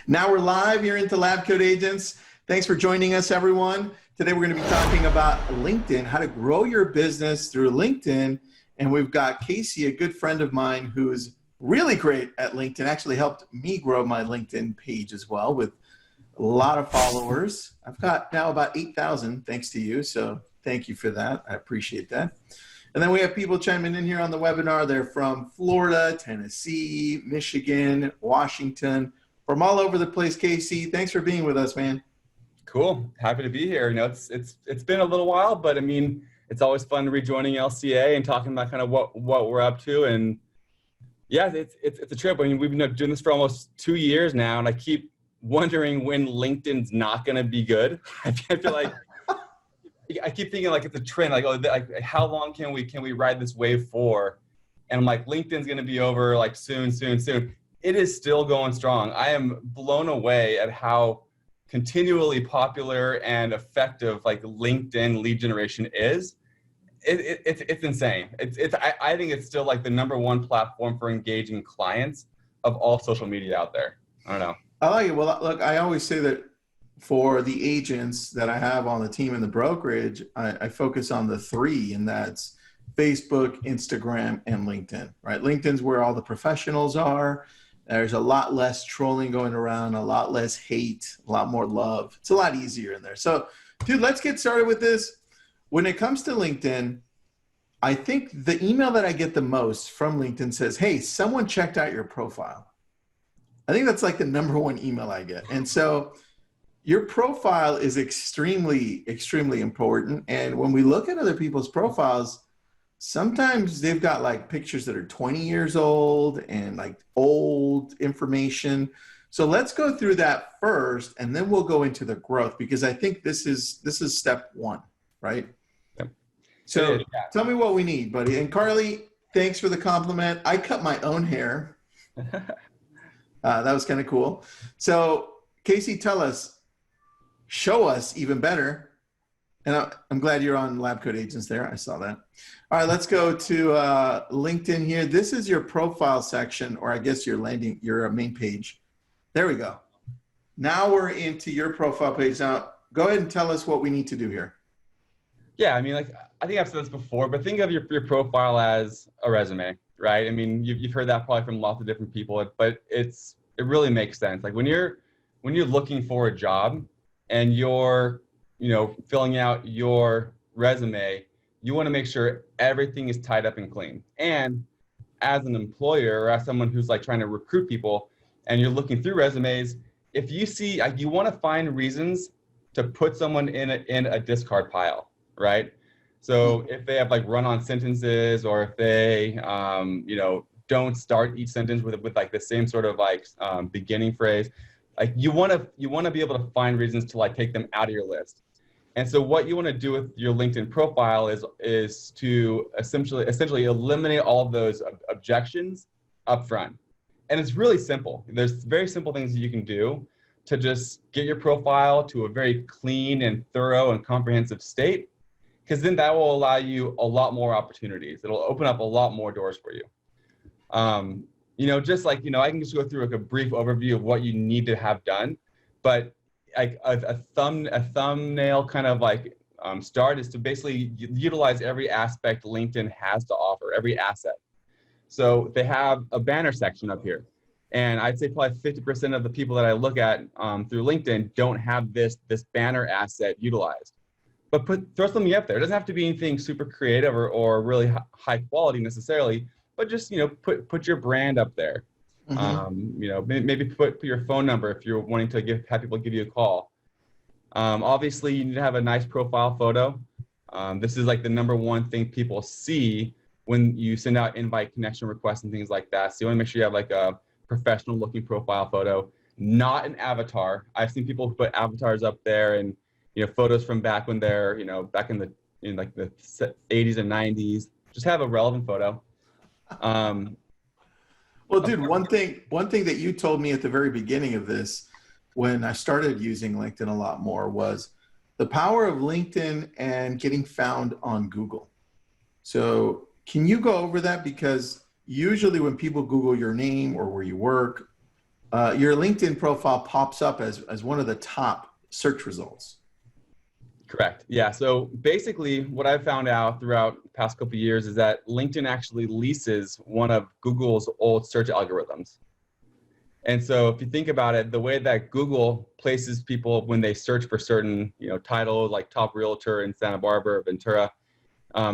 Now we're live here into Lab Code Agents. Thanks for joining us, everyone. Today we're going to be talking about LinkedIn, how to grow your business through LinkedIn. And we've got Casey, a good friend of mine who's really great at LinkedIn, actually helped me grow my LinkedIn page as well with a lot of followers. I've got now about 8,000 thanks to you. So thank you for that. I appreciate that. And then we have people chiming in here on the webinar. They're from Florida, Tennessee, Michigan, Washington, from all over the place. Casey, thanks for being with us, man. Cool. Happy to be here. You know, it's been a little while, but I mean, it's always fun rejoining LCA and talking about kind of what we're up to. And yeah, it's a trip. I mean, we've been doing this for almost 2 years now, and I keep wondering when LinkedIn's not going to be good. I feel like I keep thinking like it's a trend. Like, oh, like how long can we ride this wave for? And I'm like, LinkedIn's going to be over like soon. It is still going strong. I am blown away at how continually popular and effective like LinkedIn lead generation is. It's insane. I think it's still like the #1 platform for engaging clients of all social media out there. I don't know. I like it. Well, look, I always say that for the agents that I have on the team in the brokerage, I focus on the 3, and that's Facebook, Instagram, and LinkedIn, right? LinkedIn's where all the professionals are. There's a lot less trolling going around, a lot less hate, a lot more love. It's a lot easier in there. So, dude, let's get started with this. When it comes to LinkedIn, I think the email that I get the most from LinkedIn says, hey, someone checked out your profile. I think that's like the #1 email I get. And so your profile is extremely, extremely important. And when we look at other people's profiles, sometimes they've got like pictures that are 20 years old and like old information. So let's go through that first, and then we'll go into the growth, because I think this is step 1, right? Yep. So tell me what we need, buddy. And Carly, thanks for the compliment. I cut my own hair. That was kind of cool. So Casey, show us even better. And I'm glad you're on Lab Code Agents there. I saw that. All right, let's go to LinkedIn here. This is your profile section, or I guess your main page. There we go. Now we're into your profile page. Now, go ahead and tell us what we need to do here. Yeah, I mean, like, I think I've said this before, but think of your profile as a resume, right? I mean, you've heard that probably from lots of different people, but it really makes sense. Like when you're looking for a job and you're filling out your resume, you want to make sure everything is tied up and clean. And as an employer, or as someone who's like trying to recruit people and you're looking through resumes, if you see, you want to find reasons to put someone in a discard pile, right? So if they have like run-on sentences, or if they, don't start each sentence with like the same sort of like beginning phrase, like you want to be able to find reasons to like take them out of your list. And so what you want to do with your LinkedIn profile is to essentially eliminate all of those objections up front. And it's really simple. There's very simple things that you can do to just get your profile to a very clean and thorough and comprehensive state, because then that will allow you a lot more opportunities. It'll open up a lot more doors for you. Just like, I can just go through like a brief overview of what you need to have done, but like a thumbnail kind of like start is to basically utilize every aspect LinkedIn has to offer, every asset. So they have a banner section up here, and I'd say probably 50% of the people that I look at through LinkedIn don't have this banner asset utilized. But throw something up there. It doesn't have to be anything super creative or really high quality necessarily, but just put your brand up there. Mm-hmm. Maybe put your phone number if you're wanting to have people give you a call. Obviously, you need to have a nice profile photo. This is like the #1 thing people see when you send out invite connection requests and things like that. So you want to make sure you have like a professional looking profile photo, not an avatar. I've seen people put avatars up there and photos from back when they're back in the 80s and 90s. Just have a relevant photo. Well, dude, one thing that you told me at the very beginning of this, when I started using LinkedIn a lot more, was the power of LinkedIn and getting found on Google. So can you go over that? Because usually when people Google your name or where you work, your LinkedIn profile pops up as one of the top search results. Correct. Yeah. So basically what I've found out throughout the past couple of years is that LinkedIn actually leases one of Google's old search algorithms. And so if you think about it, the way that Google places people when they search for certain, titles like top realtor in Santa Barbara or Ventura,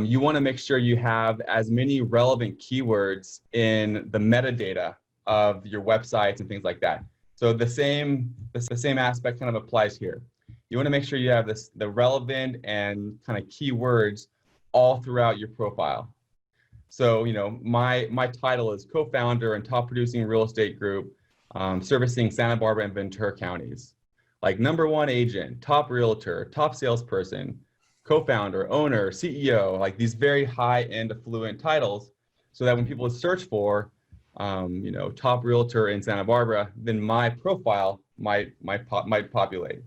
you want to make sure you have as many relevant keywords in the metadata of your websites and things like that. So the same aspect kind of applies here. You want to make sure you have the relevant and kind of keywords all throughout your profile. So, my title is co-founder and top producing real estate group, servicing Santa Barbara and Ventura counties. Like #1 agent, top realtor, top salesperson, co-founder, owner, CEO, like these very high-end affluent titles, so that when people search for, top realtor in Santa Barbara, then my profile might populate.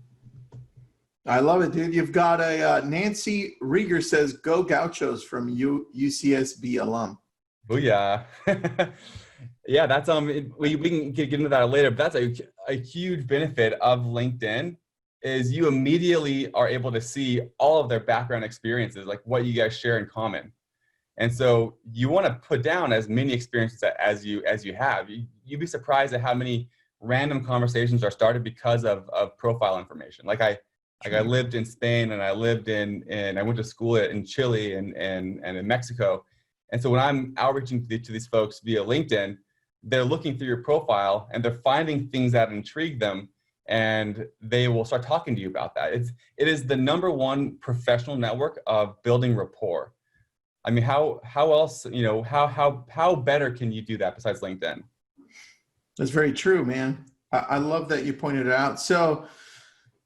I love it, dude. You've got a Nancy Rieger says, "Go Gauchos" from UCSB alum. Oh yeah, yeah. That's we can get into that later. But that's a huge benefit of LinkedIn is you immediately are able to see all of their background experiences, like what you guys share in common. And so you want to put down as many experiences as you have. You'd be surprised at how many random conversations are started because of profile information. Like I lived in Spain, and I lived I went to school in Chile and in Mexico. And so when I'm outreaching to these folks via LinkedIn, they're looking through your profile and they're finding things that intrigue them, and they will start talking to you about that. It is the #1 professional network of building rapport. I mean, how else, how better can you do that besides LinkedIn? That's very true, man. I love that you pointed it out. So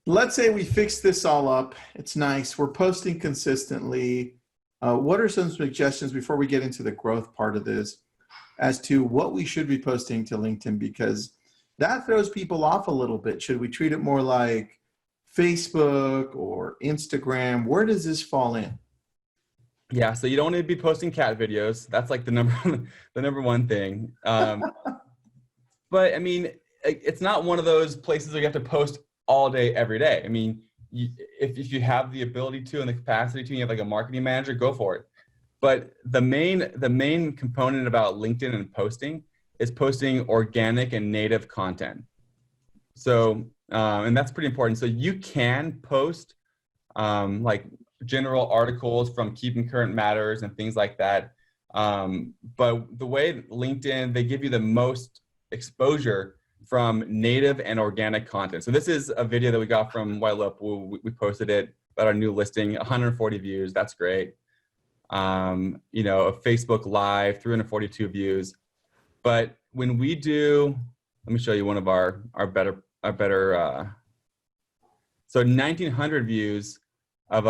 let's say we fix this all up. It's nice. We're posting consistently. What are some suggestions before we get into the growth part of this as to what we should be posting to LinkedIn? Because that throws people off a little bit. Should we treat it more like Facebook or Instagram? Where does this fall in? Yeah, so you don't need to be posting cat videos. That's like the number one thing. But I mean, it's not one of those places where you have to post all day, every day. I mean, if you have the ability to and the capacity to, you have like a marketing manager, go for it. But the main component about LinkedIn and posting is posting organic and native content. So, and that's pretty important. So you can post like general articles from Keeping Current Matters and things like that. But the way LinkedIn, they give you the most exposure from native and organic content. So this is a video that we got from Malibu. We posted it about our new listing, 140 views. That's great. A Facebook Live, 342 views. But when we do, let me show you one of our better, so 1,900 views of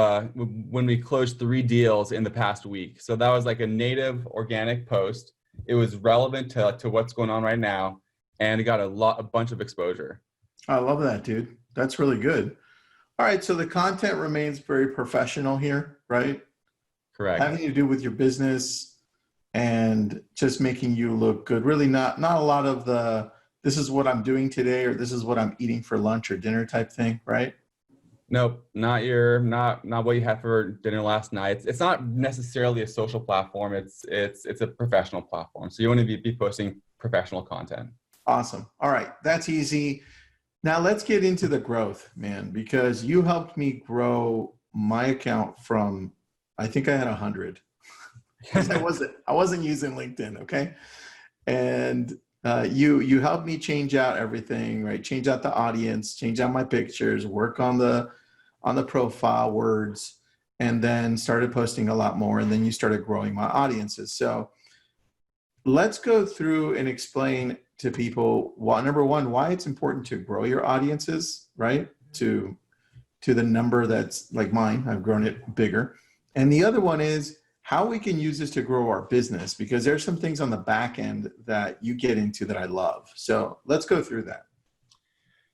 when we closed 3 deals in the past week. So that was like a native organic post. It was relevant to what's going on right now, and it got a bunch of exposure. I love that, dude. That's really good. All right, so the content remains very professional here, right? Correct. Having to do with your business and just making you look good. Really not a lot of the this is what I'm doing today or this is what I'm eating for lunch or dinner type thing, right? Nope, not what you had for dinner last night. It's not necessarily a social platform. It's a professional platform. So you want to be posting professional content. Awesome. All right, that's easy. Now let's get into the growth, man, because you helped me grow my account from, I think I had 100. I wasn't using LinkedIn, okay? And you helped me change out everything, right? Change out the audience, change out my pictures, work on the profile words, and then started posting a lot more. And then you started growing my audiences. So let's go through and explain to people, number one, why it's important to grow your audiences, right? To the number that's like mine. I've grown it bigger. And the other one is how we can use this to grow our business, because there's some things on the back end that you get into that I love. So let's go through that.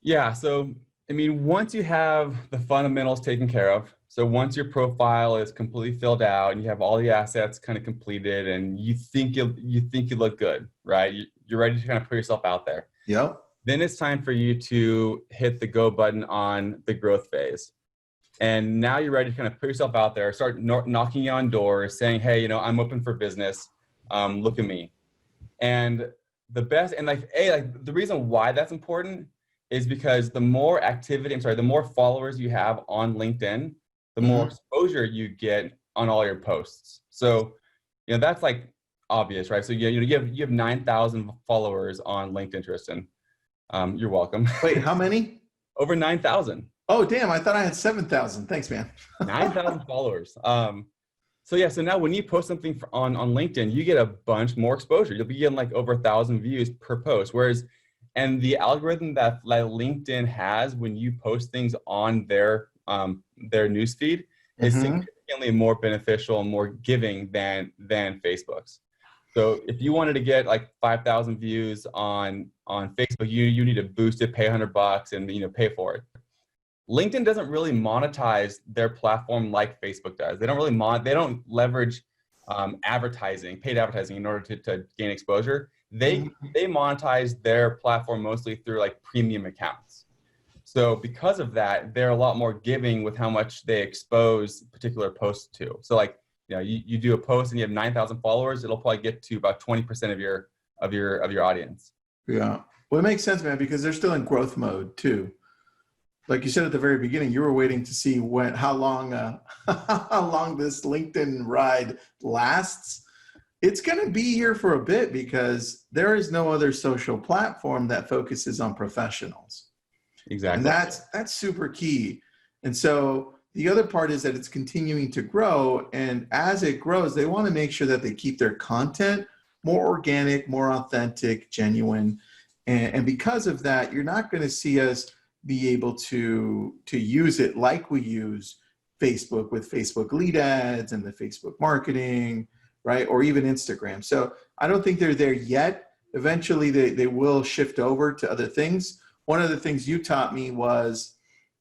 Yeah. So, I mean, once you have the fundamentals taken care of, so once your profile is completely filled out and you have all the assets kind of completed and you think you look good, right? You're ready to kind of put yourself out there. Yep. Then it's time for you to hit the go button on the growth phase. And now you're ready to kind of put yourself out there, start knocking on doors, saying, hey, you know, I'm open for business. Look at me. And the best, and the reason why that's important is because the more the more followers you have on LinkedIn, the more exposure you get on all your posts. So, you know, that's like obvious, right? So you have 9,000 followers on LinkedIn, Tristan. You're welcome. Wait, how many? Over 9,000. Oh, damn. I thought I had 7,000. Thanks, man. 9,000 followers. So yeah, so now when you post something on LinkedIn, you get a bunch more exposure. You'll be getting like over 1,000 views per post. And the algorithm that LinkedIn has when you post things on their newsfeed is significantly more beneficial and more giving than Facebook's. So if you wanted to get like 5,000 views on Facebook, you need to boost it, pay $100 and, you know, pay for it. LinkedIn doesn't really monetize their platform like Facebook does. They don't really they don't leverage advertising, paid advertising in order to gain exposure. They monetize their platform mostly through like premium accounts. So because of that, they're a lot more giving with how much they expose particular posts to. So like, you know, you do a post and you have 9,000 followers, it'll probably get to about 20% of your audience. Yeah. Well, it makes sense, man, because they're still in growth mode too. Like you said at the very beginning, you were waiting to see how long this LinkedIn ride lasts. It's going to be here for a bit because there is no other social platform that focuses on professionals. Exactly. And that's super key. And so the other part is that it's continuing to grow. And as it grows, they want to make sure that they keep their content more organic, more authentic, genuine. And because of that, you're not going to see us be able to use it like we use Facebook with Facebook lead ads and the Facebook marketing, right? Or even Instagram. So I don't think they're there yet. Eventually they will shift over to other things. One of the things you taught me was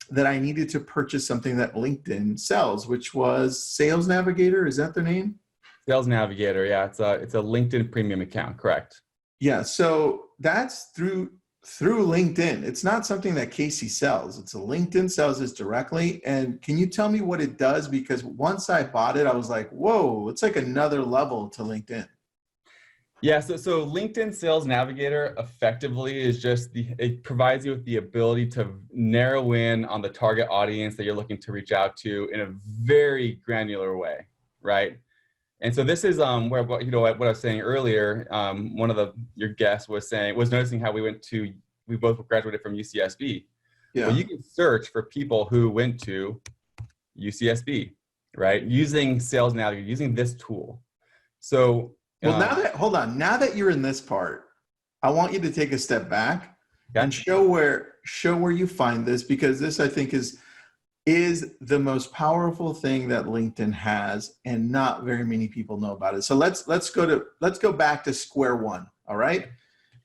that I needed to purchase something that LinkedIn sells, which was Sales Navigator. Is that their name? Sales Navigator. Yeah. It's a LinkedIn premium account. Correct. Yeah. So that's through LinkedIn. It's not something that Casey sells. It's a LinkedIn sells this directly. And can you tell me what it does? Because once I bought it, I was like, whoa, it's like another level to LinkedIn. Yeah, so LinkedIn Sales Navigator effectively is it provides you with the ability to narrow in on the target audience that you're looking to reach out to in a very granular way, right? And so this is what I was saying earlier. One of your guests was noticing how we both graduated from UCSB. Yeah. Well, you can search for people who went to UCSB, right? Using Sales Navigator, using this tool. So well, now that you're in this part, I want you to take a step back and show where you find this, because this I think is the most powerful thing that LinkedIn has, and not very many people know about it. So let's go back to square one. All right.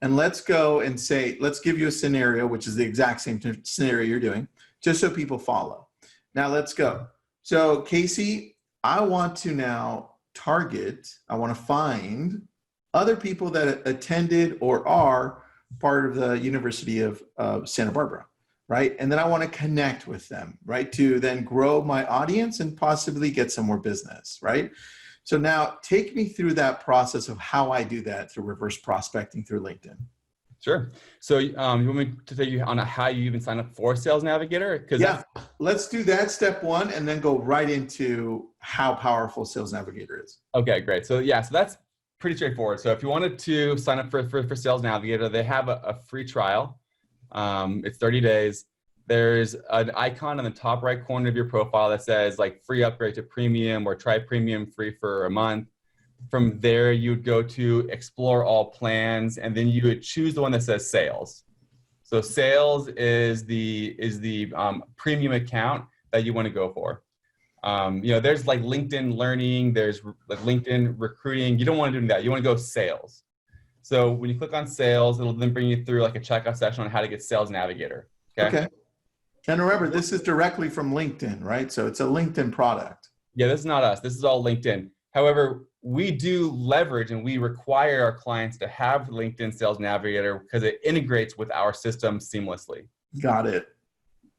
And let's go and let's give you a scenario, which is the exact same scenario you're doing, just so people follow. Now let's go. So Casey, I want to now I want to find other people that attended or are part of the University of Santa Barbara, right? And then I want to connect with them, right? To then grow my audience and possibly get some more business, right? So now take me through that process of how I do that through reverse prospecting through LinkedIn. Sure. So you want me to take you on how you even sign up for Sales Navigator? Yeah, let's do that step one and then go right into how powerful Sales Navigator is. Okay, great. So so that's pretty straightforward. So if you wanted to sign up for Sales Navigator, they have a free trial. It's 30 days. There's an icon in the top right corner of your profile that says like free upgrade to premium or try premium free for a month. From there, you would go to explore all plans, and then you would choose the one that says sales. So sales is the premium account that you want to go for. There's like LinkedIn Learning, there's like LinkedIn Recruiting. You don't want to do that. You want to go sales. So when you click on sales, it'll then bring you through like a checkout session on how to get Sales Navigator. Okay. And remember, this is directly from LinkedIn, right? So it's a LinkedIn product. Yeah, this is not us. This is all LinkedIn. However, we do leverage and we require our clients to have LinkedIn Sales Navigator because it integrates with our system seamlessly. Got it.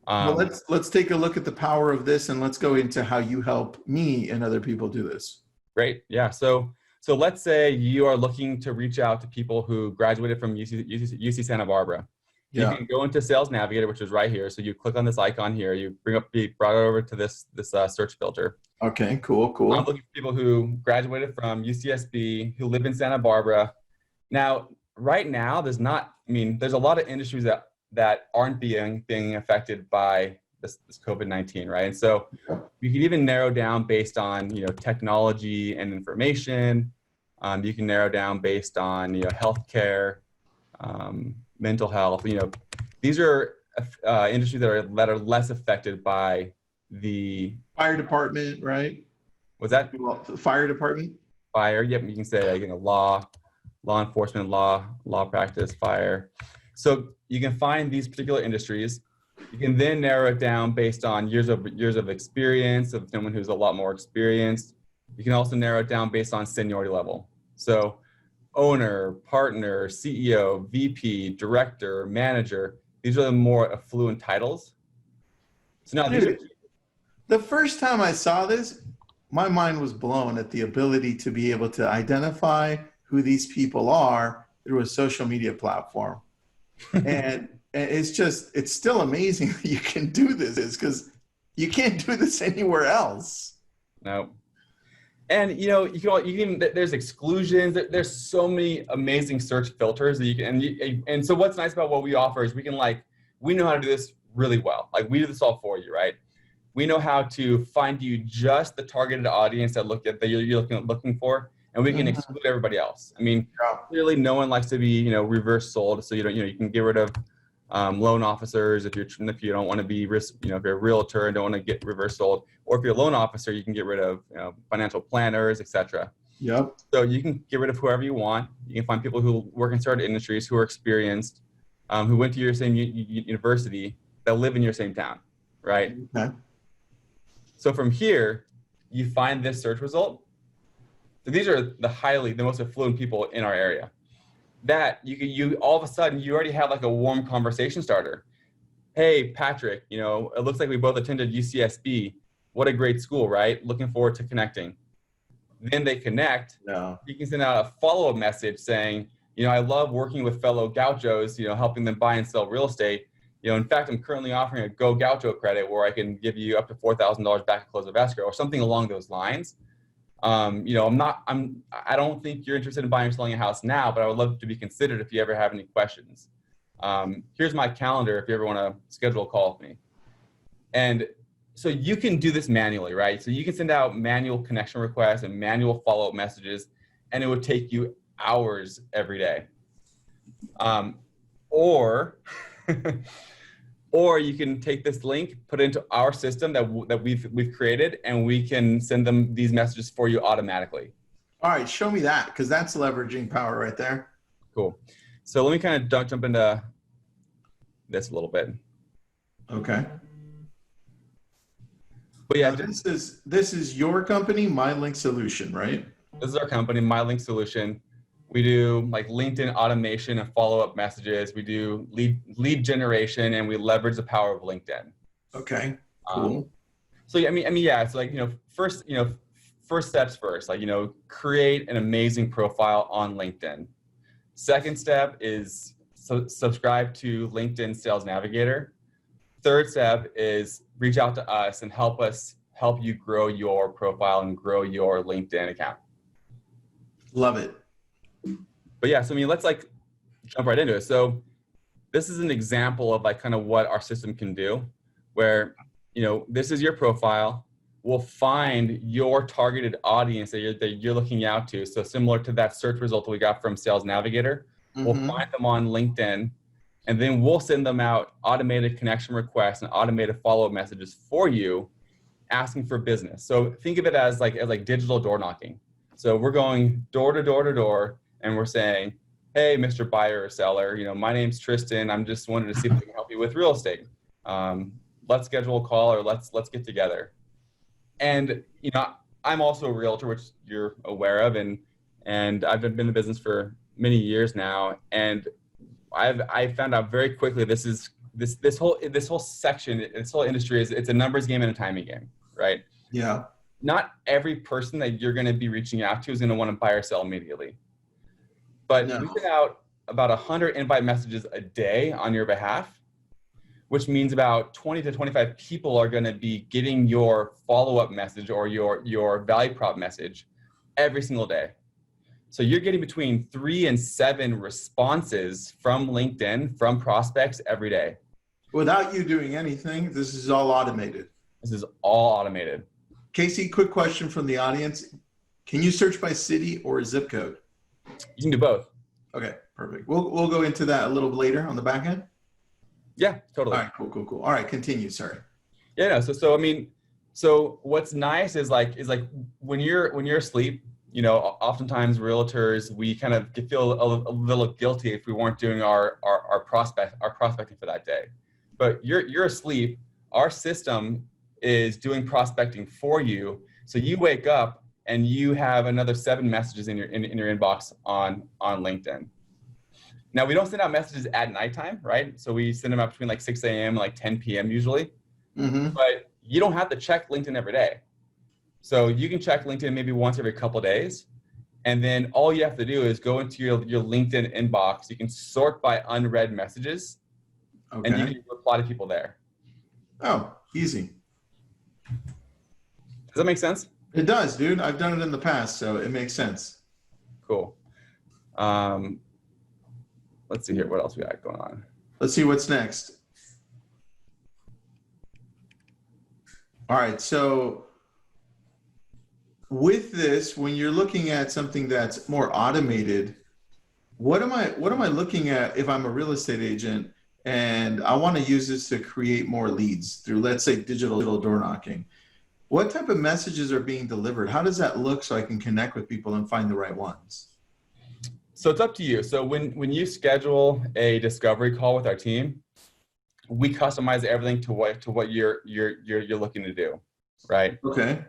Well, let's take a look at the power of this, and let's go into how you help me and other people do this. Great. Yeah. So let's say you are looking to reach out to people who graduated from UC Santa Barbara. Yeah. You can go into Sales Navigator, which is right here. So you click on this icon here. You be brought over to this search filter. Okay. Cool. Cool. I'm looking for people who graduated from UCSB, who live in Santa Barbara. Now, right now, there's a lot of industries that aren't being affected by this COVID-19, right? And so you can even narrow down based on, technology and information. You can narrow down based on, healthcare, mental health. These are industries that are less affected by the fire department, right? Was that the fire department? Fire? Yep. You can say law enforcement, law practice, fire. So you can find these particular industries. You can then narrow it down based on years of experience of someone who's a lot more experienced. You can also narrow it down based on seniority level. So owner, partner, CEO, VP, director, manager, these are the more affluent titles. So now the first time I saw this, my mind was blown at the ability to be able to identify who these people are through a social media platform. And it's still amazing that you can do this, because you can't do this anywhere else. No. And there's exclusions. There's so many amazing search filters that you can, and so what's nice about what we offer is we know how to do this really well. Like, we do this all for you, right? We know how to find you just the targeted audience that you're looking for, and we can exclude everybody else. Clearly no one likes to be, reverse sold. So you can get rid of loan officers if you don't want to be if you're a realtor and don't want to get reverse sold, or if you're a loan officer, you can get rid of financial planners, etc. Yep. So you can get rid of whoever you want. You can find people who work in certain industries, who are experienced, who went to your same university, that live in your same town, right? Okay. So from here, you find this search result. So these are the most affluent people in our area. That you all of a sudden, you already have like a warm conversation starter. Hey, Patrick, it looks like we both attended UCSB. What a great school, right? Looking forward to connecting. Then they connect. No. You can send out a follow-up message saying, I love working with fellow Gauchos, helping them buy and sell real estate. In fact, I'm currently offering a Go Gaucho credit where I can give you up to $4,000 back at close of escrow, or something along those lines. I don't think you're interested in buying or selling a house now, but I would love to be considered if you ever have any questions. Here's my calendar if you ever want to schedule a call with me. And so you can do this manually, right? So you can send out manual connection requests and manual follow-up messages, and it would take you hours every day. Or you can take this link, put it into our system that we've created, and we can send them these messages for you automatically. All right, show me that, because that's leveraging power right there. Cool. So let me kind of jump into this a little bit. Okay. But yeah, this is your company, MyLink Solution, right? This is our company, MyLink Solution. We do like LinkedIn automation and follow-up messages. We do lead generation, and we leverage the power of LinkedIn. Okay, cool. So yeah, it's like, first steps first, like, create an amazing profile on LinkedIn. Second step is subscribe to LinkedIn Sales Navigator. Third step is reach out to us and help you grow your profile and grow your LinkedIn account. Love it. But yeah, so let's like jump right into it. So this is an example of like kind of what our system can do, where, this is your profile. We'll find your targeted audience that you're looking out to. So similar to that search result that we got from Sales Navigator, we'll find them on LinkedIn, and then we'll send them out automated connection requests and automated follow-up messages for you, asking for business. So think of it as like digital door knocking. So we're going door to door to door, and we're saying, hey, Mr. Buyer or Seller, my name's Tristan. I'm just wanted to see if we can help you with real estate. Let's schedule a call, or let's get together. And, I'm also a realtor, which you're aware of, and I've been in the business for many years now, and I found out very quickly this whole section, this whole industry it's a numbers game and a timing game, right? Yeah. Not every person that you're going to be reaching out to is going to want to buy or sell immediately. But No. we send out about 100 invite messages a day on your behalf, which means about 20 to 25 people are going to be getting your follow-up message or your value prop message every single day. So you're getting between 3 and 7 responses from LinkedIn, from prospects every day. Without you doing anything, this is all automated. This is all automated. Casey, quick question from the audience. Can you search by city or zip code? You can do both. Okay, perfect. We'll go into that a little later on the back end. Yeah, totally. All right, cool. All right, continue, sorry. Yeah, no, so I mean, so what's nice is like when you're asleep, you know, oftentimes realtors, we kind of feel a little guilty if we weren't doing our prospecting for that day. But you're asleep, our system is doing prospecting for you. So you wake up and you have another 7 messages in your inbox on LinkedIn. Now, we don't send out messages at nighttime, right? So we send them out between like 6 a.m. and like 10 p.m. usually. Mm-hmm. But you don't have to check LinkedIn every day. So you can check LinkedIn maybe once every couple of days. And then all you have to do is go into your LinkedIn inbox. You can sort by unread messages. Okay. And you can reply to people there. Oh, easy. Does that make sense? It does, dude. I've done it in the past, so it makes sense. Cool. Let's see here. What else we got going on? Let's see what's next. All right. So with this, when you're looking at something that's more automated, what am I looking at if I'm a real estate agent and I want to use this to create more leads through, let's say, digital door knocking? What type of messages are being delivered? How does that look so I can connect with people and find the right ones? So it's up to you. So when you schedule a discovery call with our team, we customize everything to what you're looking to do, right? Okay.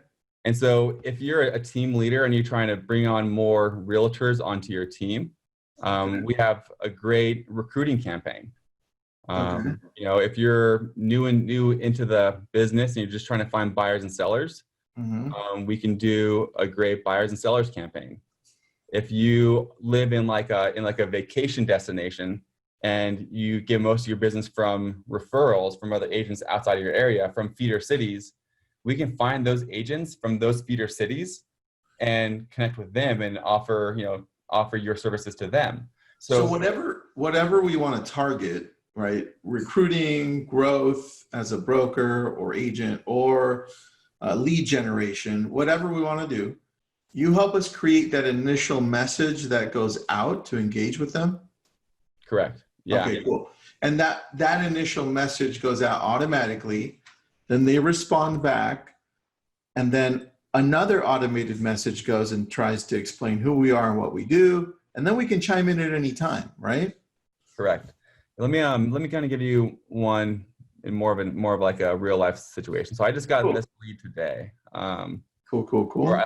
And so if you're a team leader and you're trying to bring on more realtors onto your team, we have a great recruiting campaign. You know, if you're new into the business and you're just trying to find buyers and sellers, we can do a great buyers and sellers campaign. If you live in like a vacation destination and you get most of your business from referrals from other agents outside of your area, from feeder cities, we can find those agents from those feeder cities and connect with them and offer your services to them. So whatever we want to target, right? Recruiting, growth as a broker or agent, or lead generation, whatever we want to do, you help us create that initial message that goes out to engage with them? Correct. Yeah. Okay, cool. And that initial message goes out automatically, then they respond back, and then another automated message goes and tries to explain who we are and what we do, and then we can chime in at any time, right? Correct. Let me kind of give you one in more of like a real life situation. So I just got this lead today. Cool. Or I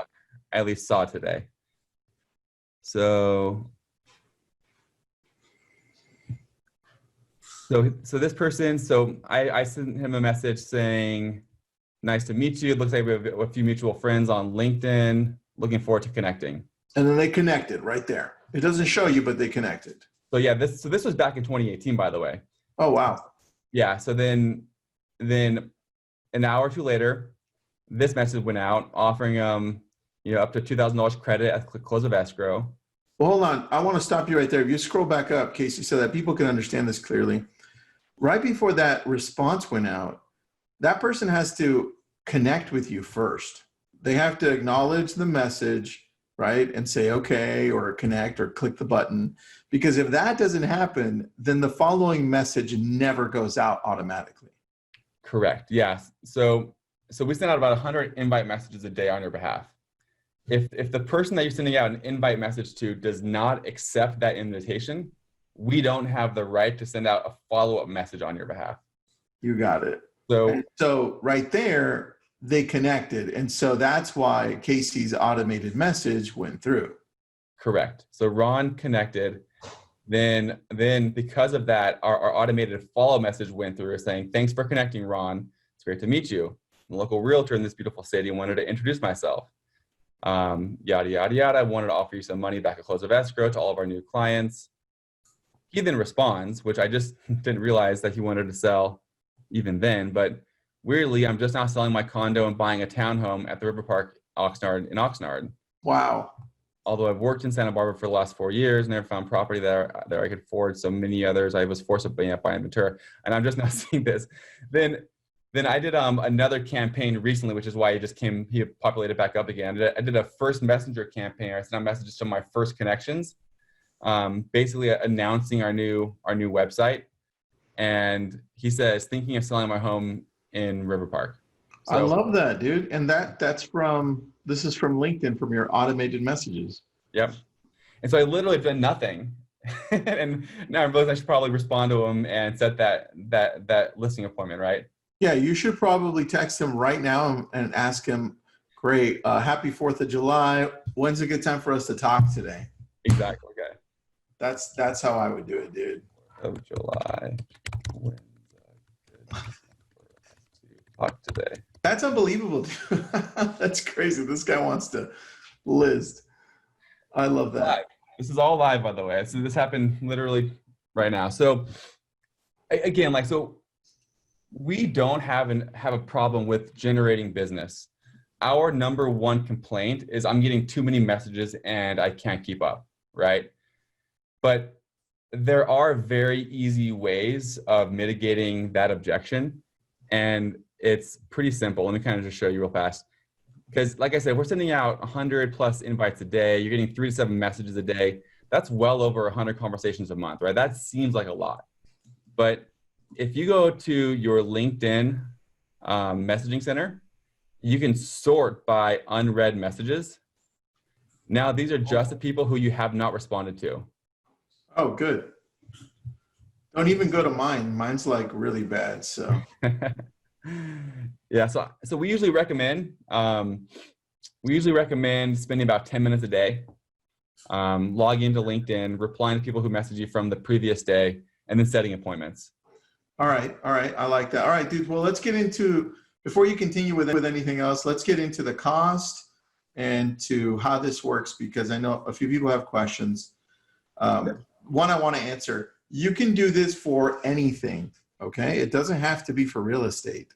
at least saw it today. So this person, I sent him a message saying, nice to meet you. It looks like we have a few mutual friends on LinkedIn. Looking forward to connecting. And then they connected right there. It doesn't show you, but they connected. So yeah, this was back in 2018, by the way. Oh, wow. Yeah. So then an hour or two later, this message went out offering up to $2,000 credit at the close of escrow. Well, hold on. I want to stop you right there. If you scroll back up, Casey, so that people can understand this clearly. Right before that response went out, that person has to connect with you first. They have to acknowledge the message, right? And say, okay, or connect or click the button. Because if that doesn't happen, then the following message never goes out automatically. Correct. Yeah. So we send out about 100 invite messages a day on your behalf. If the person that you're sending out an invite message to does not accept that invitation, we don't have the right to send out a follow-up message on your behalf. You got it. So right there, they connected. And so that's why Casey's automated message went through. Correct. So Ron connected. Then because of that, our automated follow message went through saying, thanks for connecting, Ron. It's great to meet you. I'm a local realtor in this beautiful city and wanted to introduce myself. Yada, yada, yada. I wanted to offer you some money back at close of escrow to all of our new clients. He then responds, which I just didn't realize that he wanted to sell even then. But weirdly, I'm just now selling my condo and buying a townhome at the River Park Oxnard in Oxnard. Wow. Although I've worked in Santa Barbara for the last 4 years, never found property there I could afford. So many others I was forced to buy in Ventura, and I'm just now seeing this. Then I did another campaign recently, which is why he populated back up again. I did a first messenger campaign. I sent out messages to my first connections, basically announcing our new website. And he says, thinking of selling my home in River Park. So, I love that, dude. And this is from LinkedIn, from your automated messages. Yep. And so I literally did nothing. And now I realize I should probably respond to him and set that listing appointment, right? Yeah, you should probably text him right now and ask him, great, happy 4th of July. When's a good time for us to talk today? Exactly. Okay. That's how I would do it, dude. 4th of July. When's a good time for us to talk today? That's unbelievable, dude. That's crazy. This guy wants to list. I love that. Live. This is all live, by the way. So this happened literally right now. So again, so we don't have a problem with generating business. Our number one complaint is I'm getting too many messages and I can't keep up, right? But there are very easy ways of mitigating that objection. And it's pretty simple. Let me kind of just show you real fast. Because like I said, we're sending out 100 plus invites a day. You're getting 3 to 7 messages a day. That's well over 100 conversations a month, right? That seems like a lot. But if you go to your LinkedIn messaging center, you can sort by unread messages. Now, these are just the people who you have not responded to. Oh, good. Don't even go to mine. Mine's like really bad, so. Yeah, so we usually recommend spending about 10 minutes a day, logging into LinkedIn, replying to people who message you from the previous day, and then setting appointments. All right. I like that. All right, dude. Well, let's get into, before you continue with anything else, let's get into the cost and to how this works, because I know a few people have questions. One I want to answer. You can do this for anything, okay? It doesn't have to be for real estate.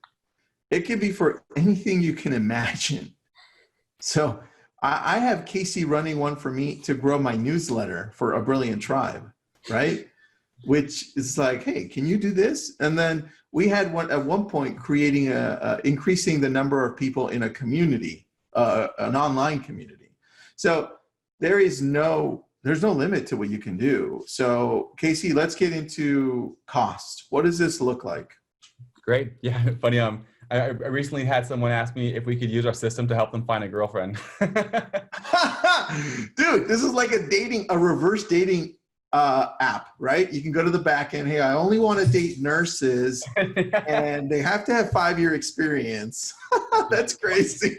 It can be for anything you can imagine. So I have Casey running one for me to grow my newsletter for A Brilliant Tribe, right? Which is like, hey, can you do this? And then we had one at one point creating increasing the number of people in a community, an online community. So there's no limit to what you can do. So Casey, let's get into cost. What does this look like? Great. Yeah, funny. I recently had someone ask me if we could use our system to help them find a girlfriend. Dude, this is like a reverse dating app, right? You can go to the back end. Hey, I only want to date nurses and they have to have 5-year experience. That's crazy.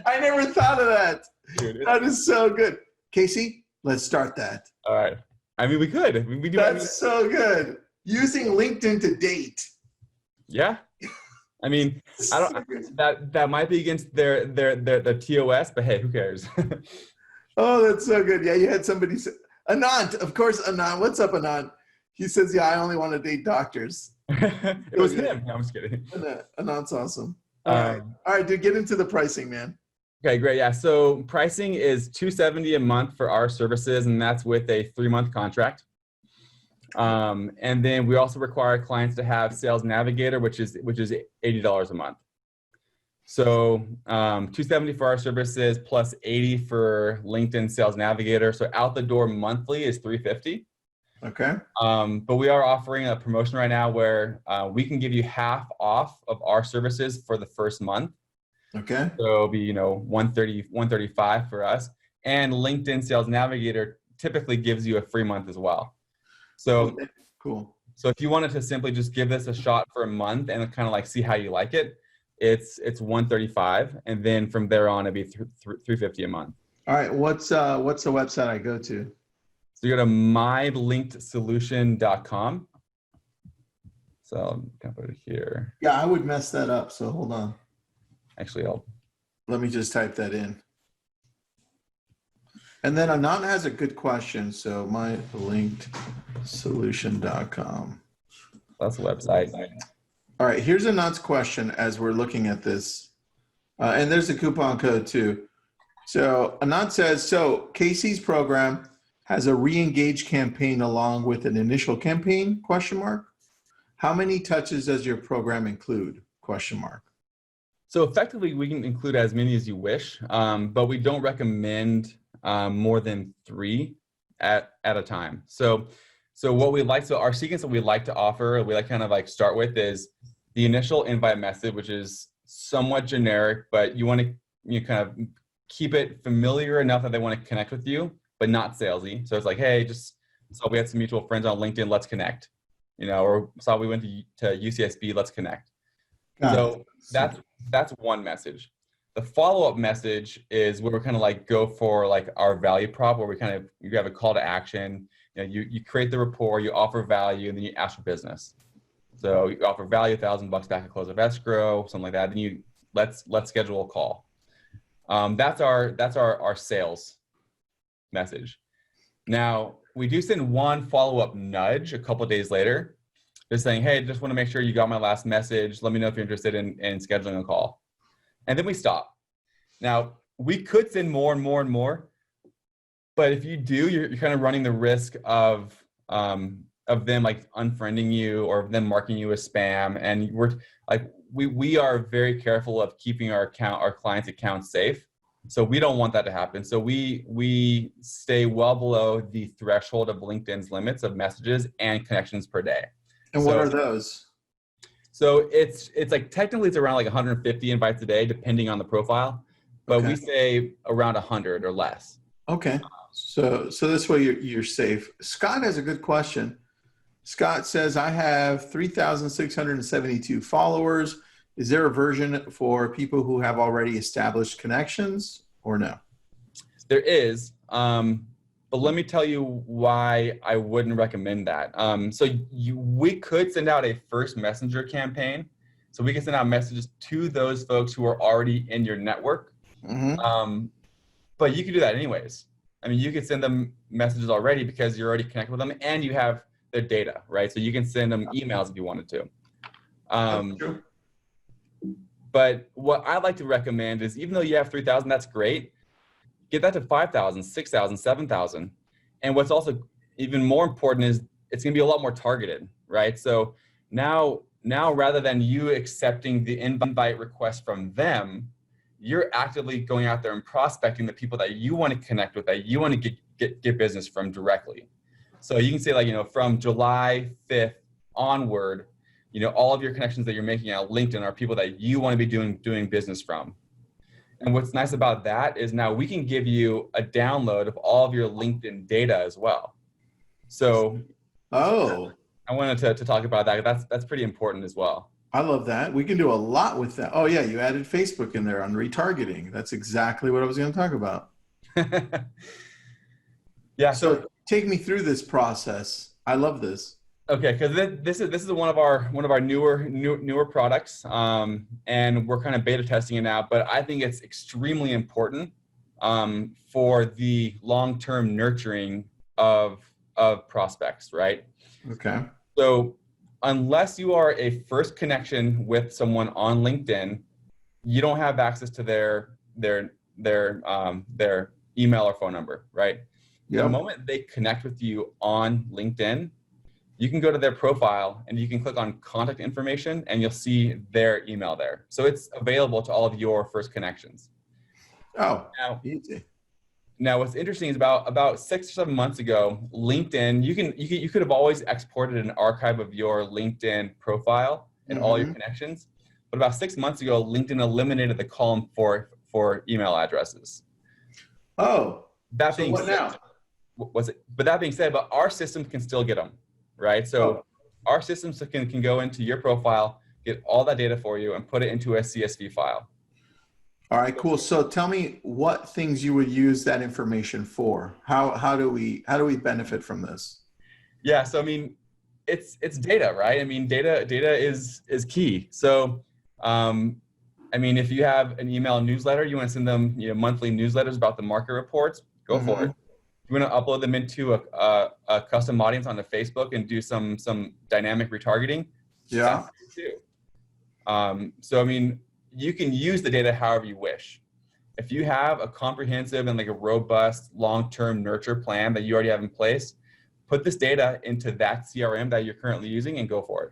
I never thought of that. Dude, that is so good. Casey, let's start that. All right. I mean, we could. We do. That's so good. Using LinkedIn to date. Yeah. I mean, that might be against their TOS, but hey, who cares? Oh, that's so good. Yeah, you had somebody say, Anand, of course, Anand. What's up, Anand? He says, yeah, I only want to date doctors. It was him. No, I'm just kidding. Anand's awesome. All right, dude, get into the pricing, man. Okay, great. Yeah, so pricing is $270 a month for our services, and that's with a 3-month contract. And then we also require clients to have Sales Navigator, which is $80 a month. So $270 for our services plus $80 for LinkedIn Sales Navigator. So out the door monthly is $350. Okay. But we are offering a promotion right now where we can give you half off of our services for the first month. Okay. So it'll be, $135 for us. And LinkedIn Sales Navigator typically gives you a free month as well. So cool. So if you wanted to simply just give this a shot for a month and kind of like see how you like it, it's $135, and then from there on it'd be $350 a month. All right, what's the website I go to? So you go to mylinksolution.com. So I'm gonna put it here. Yeah, I would mess that up. So hold on. Actually, Let me just type that in. And then Anand has a good question. So mylinksolution.com. That's the website. All right, here's Anand's question as we're looking at this. And there's a coupon code too. So Anand says, so Casey's program has a re-engage campaign along with an initial campaign, question mark. How many touches does your program include, question mark? So effectively, we can include as many as you wish, but we don't recommend more than 3 at a time. So what we like, so our sequence that we like to offer, we like kind of like start with is the initial invite message, which is somewhat generic, but you want to kind of keep it familiar enough that they want to connect with you, but not salesy. So it's like, hey, just saw we had some mutual friends on LinkedIn, let's connect. Or saw we went to UCSB, let's connect. So that's one message. The follow-up message is where we kind of like go for like our value prop, where you have a call to action. You create the rapport, you offer value, and then you ask for business. So you offer value, $1,000 back at close of escrow, something like that. Then let's schedule a call. That's our sales message. Now we do send one follow-up nudge a couple of days later, just saying, hey, just want to make sure you got my last message. Let me know if you're interested in scheduling a call. And then we stop. Now we could send more and more and more, but if you do, you're kind of running the risk of them like unfriending you or them marking you as spam. And we are very careful of keeping our clients' accounts safe. So we don't want that to happen. So we stay well below the threshold of LinkedIn's limits of messages and connections per day. And what are those? So it's like technically it's around like 150 invites a day, depending on the profile, but we say around 100 or less. Okay. So this way you're safe. Scott has a good question. Scott says, I have 3,672 followers. Is there a version for people who have already established connections or no? There is, but let me tell you why I wouldn't recommend that. We could send out a first messenger campaign. So we can send out messages to those folks who are already in your network. Mm-hmm. But you can do that anyways. I mean, you could send them messages already because you're already connected with them and you have their data, right? So you can send them emails if you wanted to. True. But what I like to recommend is, even though you have 3,000, that's great. Get that to 5,000, 6,000, 7,000. And what's also even more important is it's going to be a lot more targeted, right? So now rather than you accepting the invite request from them, you're actively going out there and prospecting the people that you want to connect with, that you want to get business from directly. So you can say, like, from July 5th onward, all of your connections that you're making on LinkedIn are people that you want to be doing business from. And what's nice about that is now we can give you a download of all of your LinkedIn data as well. So I wanted to talk about that. That's pretty important as well. I love that. We can do a lot with that. Oh yeah, you added Facebook in there on retargeting. That's exactly what I was going to talk about. Yeah. So take me through this process. I love this. Okay, because this is one of our newer products, and we're kind of beta testing it now. But I think it's extremely important for the long-term nurturing of prospects, right? Okay. So unless you are a first connection with someone on LinkedIn, you don't have access to their email or phone number, right? Yep. The moment they connect with you on LinkedIn, you can go to their profile and you can click on contact information and you'll see their email there. So it's available to all of your first connections. Oh, easy. Now, what's interesting is about 6 or 7 months ago, LinkedIn, you could have always exported an archive of your LinkedIn profile and all your connections. But about 6 months ago, LinkedIn eliminated the column for email addresses. Oh, that being said, what now? But that being said, our system can still get them, right? So our systems can go into your profile, get all that data for you, and put it into a CSV file. All right, cool. So tell me what things you would use that information for. How do we benefit from this? Yeah, so I mean, it's data, right? I mean, data is key. So, I mean, if you have an email newsletter, you want to send them, monthly newsletters about the market reports, go for it. If you want to upload them into a custom audience onto Facebook and do some dynamic retargeting, yeah, that's too. So I mean, you can use the data however you wish. If you have a comprehensive and like a robust long-term nurture plan that you already have in place, put this data into that CRM that you're currently using and go for it.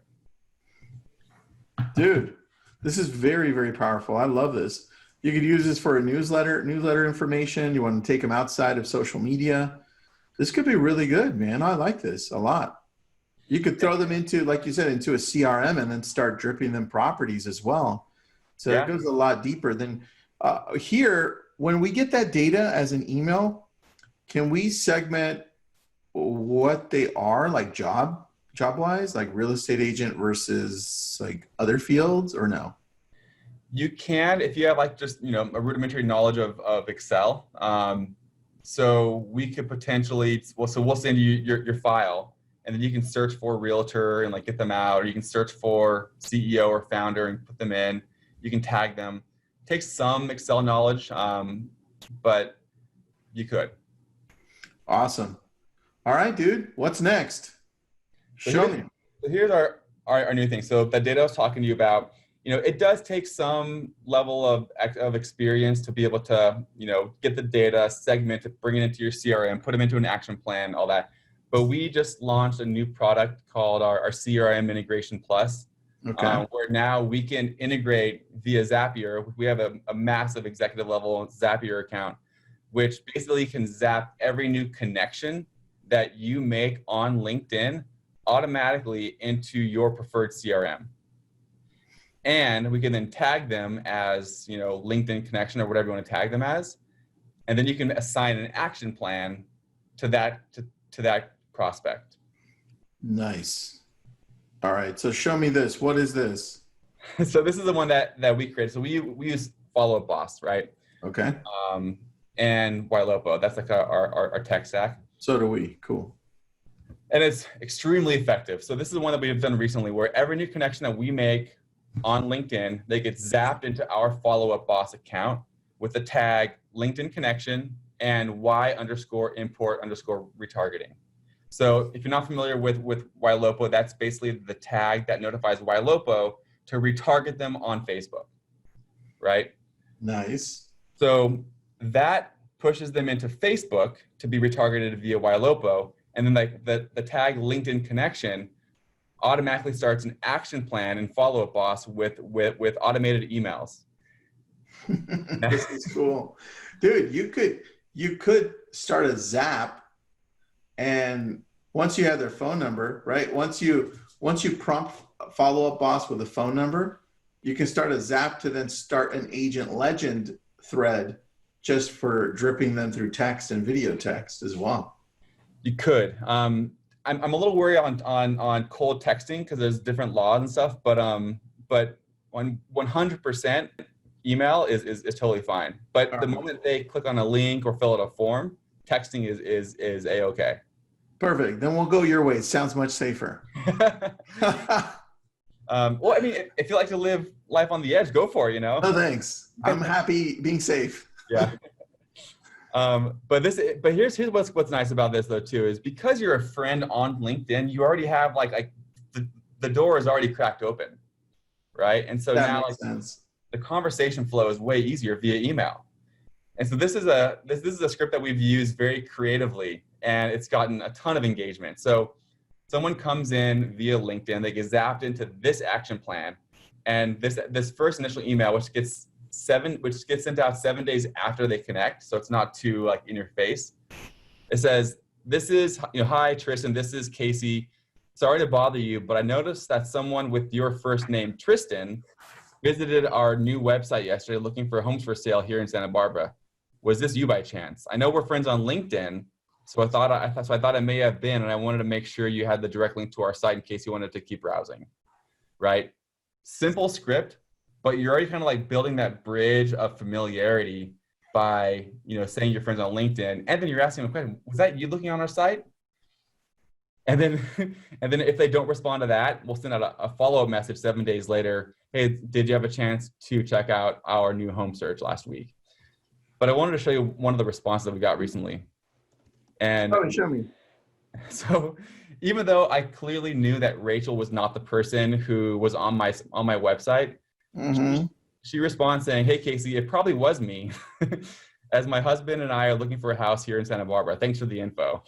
Dude, this is very, very powerful. I love this. You could use this for a newsletter information. You want to take them outside of social media. This could be really good, man. I like this a lot. You could throw them into, like you said, into a CRM and then start dripping them properties as well. So it goes a lot deeper than here. When we get that data as an email, can we segment what they are, like job wise, like real estate agent versus like other fields, or no? You can, if you have like just, a rudimentary knowledge of Excel. So we could potentially, we'll send you your file, and then you can search for realtor and like get them out, or you can search for CEO or founder and put them in. You can tag them. Takes some Excel knowledge, but you could. Awesome. All right, dude. What's next? Show me. So here's our new thing. So the data I was talking to you about, it does take some level of experience to be able to, get the data, segment it, bring it into your CRM, put them into an action plan, all that. But we just launched a new product called our CRM Integration Plus. Okay. Where now we can integrate via Zapier. We have a massive executive level Zapier account, which basically can zap every new connection that you make on LinkedIn automatically into your preferred CRM. And we can then tag them as, LinkedIn connection or whatever you want to tag them as. And then you can assign an action plan to that prospect. Nice. All right. So show me this. What is this? So this is the one that we created. So we use Follow Up Boss, right? Okay. And Ylopo. That's like our tech stack. So do we. Cool. And it's extremely effective. So this is the one that we've done recently, where every new connection that we make on LinkedIn, they get zapped into our Follow Up Boss account with the tag LinkedIn connection and Y_import_retargeting. So if you're not familiar with Ylopo, that's basically the tag that notifies Ylopo to retarget them on Facebook, right? Nice. So that pushes them into Facebook to be retargeted via Ylopo, and then like the tag LinkedIn connection automatically starts an action plan and Follow Up Boss with automated emails. This is cool, dude. You could start a Zap. And once you have their phone number, right? Once you prompt Follow Up Boss with a phone number, you can start a Zap to then start an Agent Legend thread just for dripping them through text and video text as well. You could. I'm a little worried on cold texting because there's different laws and stuff, but on 100% email is totally fine. But the moment they click on a link or fill out a form, texting is A-okay. Perfect. Then we'll go your way. It sounds much safer. Well, I mean, if you like to live life on the edge, go for it, No, thanks. I'm happy being safe. Yeah. But here's what's nice about this though too, is because you're a friend on LinkedIn, you already have like the door is already cracked open, right? And so now like, the conversation flow is way easier via email. And so this is a script that we've used very creatively, and it's gotten a ton of engagement. So someone comes in via LinkedIn, they get zapped into this action plan, and this first initial email, which gets sent out 7 days after they connect, so it's not too like in your face. It says, "This is hi Tristan, this is Casey. Sorry to bother you, but I noticed that someone with your first name, Tristan, visited our new website yesterday looking for homes for sale here in Santa Barbara. Was this you by chance? I know we're friends on LinkedIn, So I thought it may have been, and I wanted to make sure you had the direct link to our site in case you wanted to keep browsing, right? Simple script, but you're already kind of like building that bridge of familiarity by, saying your friends on LinkedIn, and then you're asking them a question: was that you looking on our site? And then, and then if they don't respond to that, we'll send out a follow-up message 7 days later. Hey, did you have a chance to check out our new home search last week? But I wanted to show you one of the responses that we got recently. And show me. So even though I clearly knew that Rachel was not the person who was on my website, she responds saying, "Hey, Casey, it probably was me, as my husband and I are looking for a house here in Santa Barbara. Thanks for the info."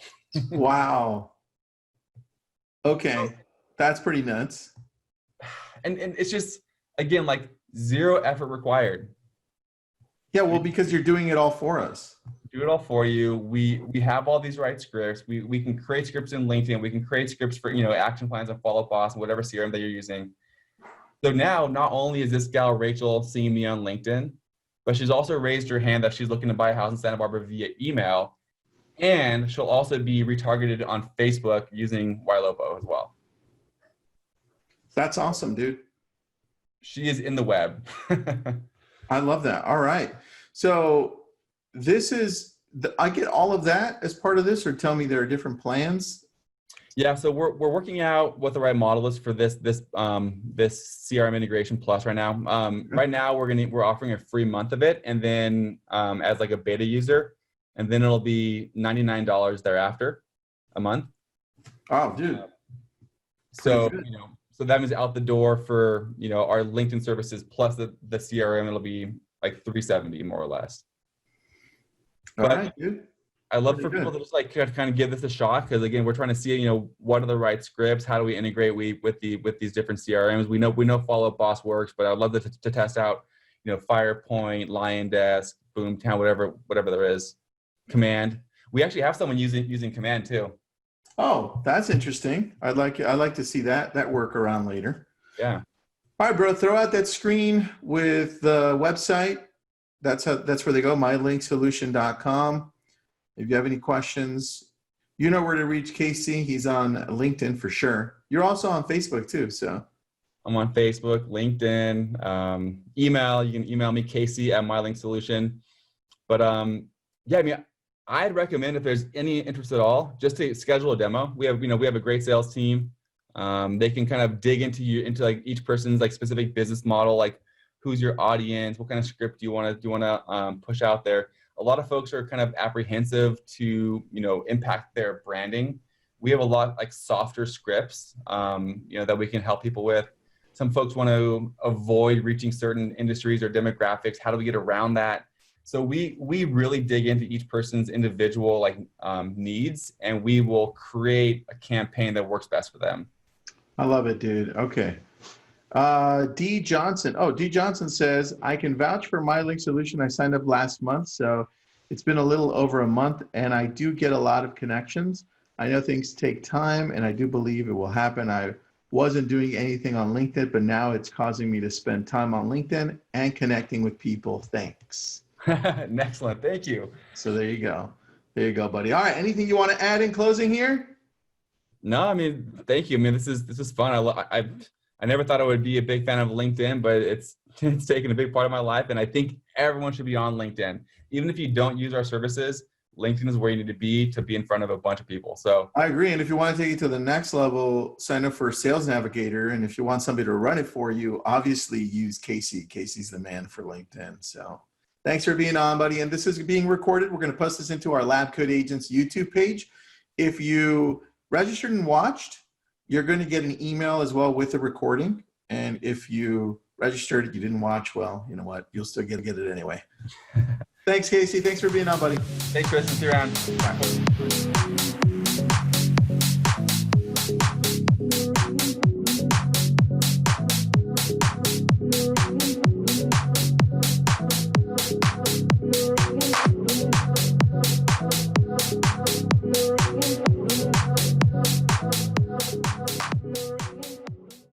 Wow. Okay, that's pretty nuts. And it's just, again, like zero effort required. Yeah, well, because you're doing it all for us. Do it all for you. We have all these right scripts. We can create scripts in LinkedIn. We can create scripts for, action plans and follow-up boss and whatever CRM that you're using. So now, not only is this gal Rachel seeing me on LinkedIn, but she's also raised her hand that she's looking to buy a house in Santa Barbara via email, and she'll also be retargeted on Facebook using YLOPO as well. That's awesome, dude. She is in the web. I love that. All right. So this is, I get all of that as part of this, or tell me there are different plans? Yeah, so we're working out what the right model is for this CRM Integration Plus right now. Right now we're offering a free month of it, and then as like a beta user, and then it'll be $99 thereafter a month. Oh, dude. So so that means out the door for our LinkedIn services plus the CRM, it'll be like $370 more or less. All right, dude. I love for people to just like kind of give this a shot, because again, we're trying to see what are the right scripts, how do we integrate with these different CRMs. We know Follow Up Boss works, but I'd love to test out Firepoint, Lion Desk, Boomtown, whatever there is. Command. We actually have someone using Command too. Oh, that's interesting. I'd like to see that work around later. Yeah. All right, bro. Throw out that screen with the website. That's where they go. MyLinkSolution.com. If you have any questions, you know where to reach Casey. He's on LinkedIn for sure. You're also on Facebook too. So I'm on Facebook, LinkedIn, email. You can email me, Casey@MyLinkSolution. But yeah, I mean, I'd recommend, if there's any interest at all, just to schedule a demo. We have a great sales team. They can kind of dig into like each person's like specific business model, like who's your audience, what kind of script do you want to push out there. A lot of folks are kind of apprehensive to impact their branding. We have a lot like softer scripts that we can help people with. Some folks want to avoid reaching certain industries or demographics. How do we get around that? So we really dig into each person's individual needs, and we will create a campaign that works best for them. I love it, dude. Okay. D Johnson. Oh, D Johnson says, I can vouch for MyLink Solution. I signed up last month, so it's been a little over a month, and I do get a lot of connections. I know things take time, and I do believe it will happen. I wasn't doing anything on LinkedIn, but now it's causing me to spend time on LinkedIn and connecting with people. Thanks. Excellent. Thank you. So there you go. There you go, buddy. All right. Anything you want to add in closing here? No, I mean, thank you. I mean, this is fun. I never thought I would be a big fan of LinkedIn, but it's taken a big part of my life. And I think everyone should be on LinkedIn. Even if you don't use our services, LinkedIn is where you need to be in front of a bunch of people. So I agree. And if you want to take it to the next level, sign up for Sales Navigator. And if you want somebody to run it for you, obviously use Casey. Casey's the man for LinkedIn. So thanks for being on, buddy. And this is being recorded. We're going to post this into our Lab Code Agents YouTube page. If you registered and watched, you're going to get an email as well with the recording. And if you registered, you didn't watch, well, you know what? You'll still get it anyway. Thanks, Casey. Thanks for being on, buddy. Thanks, Tristan. See you around. Bye.